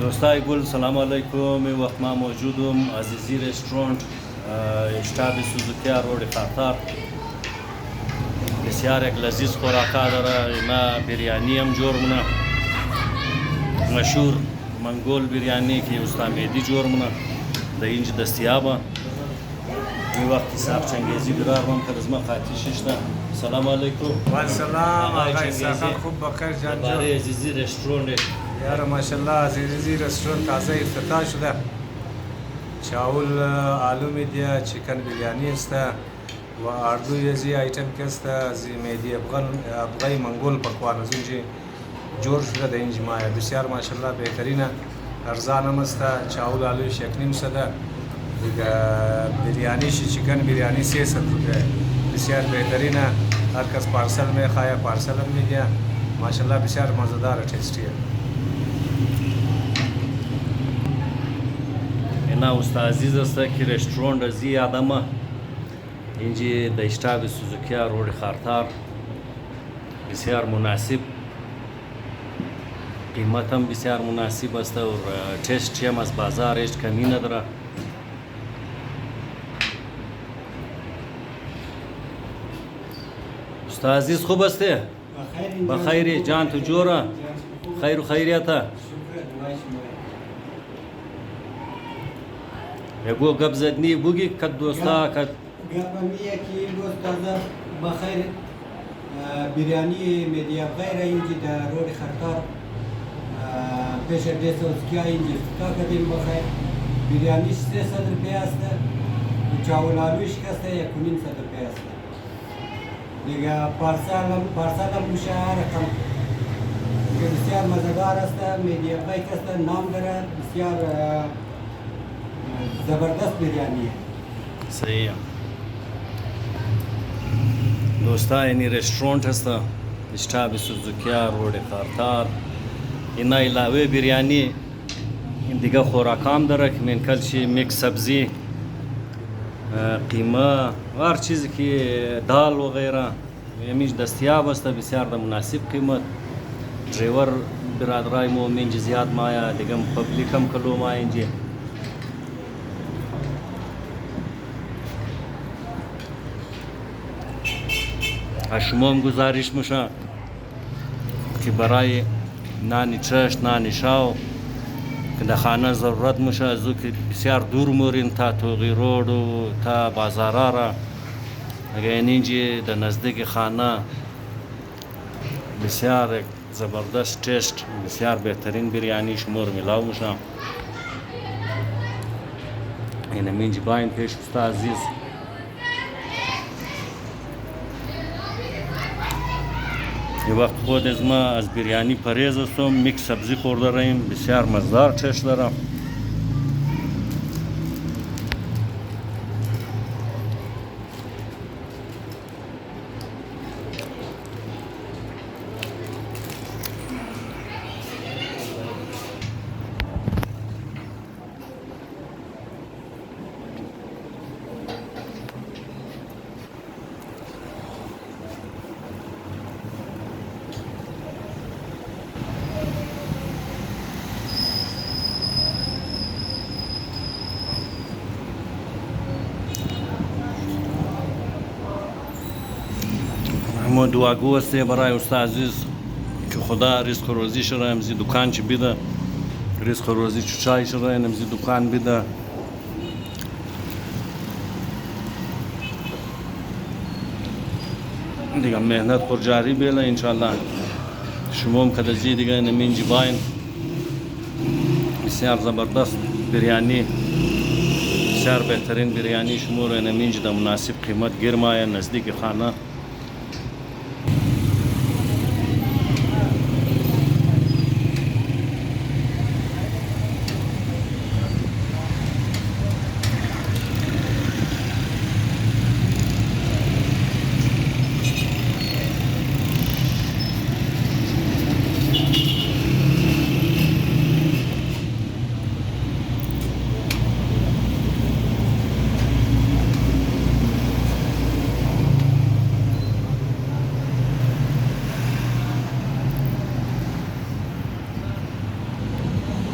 دوستای گل سلام علیکم. این وقت ما موجودم عزیزی رستوران اشتاب سوزوکی روڈ خاطر. بسیار یک لذیذ خوراکا داره. ما بریانی هم جور مونه، مشهور منگول بریانی که استاد مهدی جور مونه در اینجا دستیابه. این وقت صاحب چنگیزی برار من که از ما خاطی ششته. سلام علیکم. و سلام آقای ساخر خوب بخیر جان جو. برای عزیزی رستوران یار ماشاءالله عزیزی رستوران تازه افتتاح شده. چاول آلو میدیا، چیکن بریانی است و اردو یزی آیتم که است از میدی افغانی منگول پکوان از اینجا جور شده در اینجا مایه. بسیار ماشاءالله بهترینه، ارزان هم است. چاول آلو شکنیم سده دیگه، بریانیش چیکن بریانی 300 روپیه. بسیار بهترینه. هر کس پارسل میخواه پارسل هم میدیا. ماشاءالله بسیار مزهدار ټیسټي. اینا استاد عزیز است که رستوران رزی آدمه اینجا در اشتاب سوزوکی روڈ خاطر. بسیار مناسب، قیمت هم بسیار مناسب است و ټیسټ هم از بازارش کمی نداره. استاد عزیز خوب هستی؟ بخیری جان تو جوره؟ خیر و خیریت. یگو گپ زدنی بگی که دوستا که گپمیه که این روز تازه بخیر بریانی میدیا غیر اینجا در روڈ خاطر پیش دیسوسکیا اینجا افتتاح کردیم. بخیر بریانیش 300 روپیه است و چاول آلوش که است 1.5 روپیه است دیگه. پارسال هم میشه رقم که بسیار مزهدار است. میدیا غیر که است نام داره، بسیار زبردست بریانیه. صحیح. دوستا اینی رستوران هست اشتاب سوزوکی روڈ خاطر. اینا علاوه بریانی این دیگه خوراکام داره که من کلشی میکس سبزی، قیمه و هر چیزی که دال و غیره همیش دستیاب است. بسیار در مناسب قیمت. ڈرائیور برادرای مو اینجا زیاد مایا دیگه، پبلیک هم کلو ما اینجا. شما هم گزارش میشه که برای نانی چشت، نانی شاو که در خانه ضرورت میشه از او که بسیار دور مورین تا توغی روڈ و تا بازارا را. اگر اینجا در نزدیک خانه بسیار زبردست ټیسټ، بسیار بهترین بریانی شمور ملاو میشه. این اینجا باین پیش استاد عزیز. یه وقت خود از ما از بریانی پریز هستم، میکس سبزی خورده راییم. بسیار مزدار ټیسټ داره. ما دعاگو هستی برای استاد عزیز که خدا رزق و روزیش را امزی دکان چی بیده، رزق و روزی چایش را امزی دکان بیده. دیگه مهنت پر جاری بیله انشالله. شما هم کدازی دیگه نمینجی باین. بسیار زبردست بریانی، بسیار بهترین بریانی شما را نمینجی در مناسب قیمت گرمایه نزدیک خانه.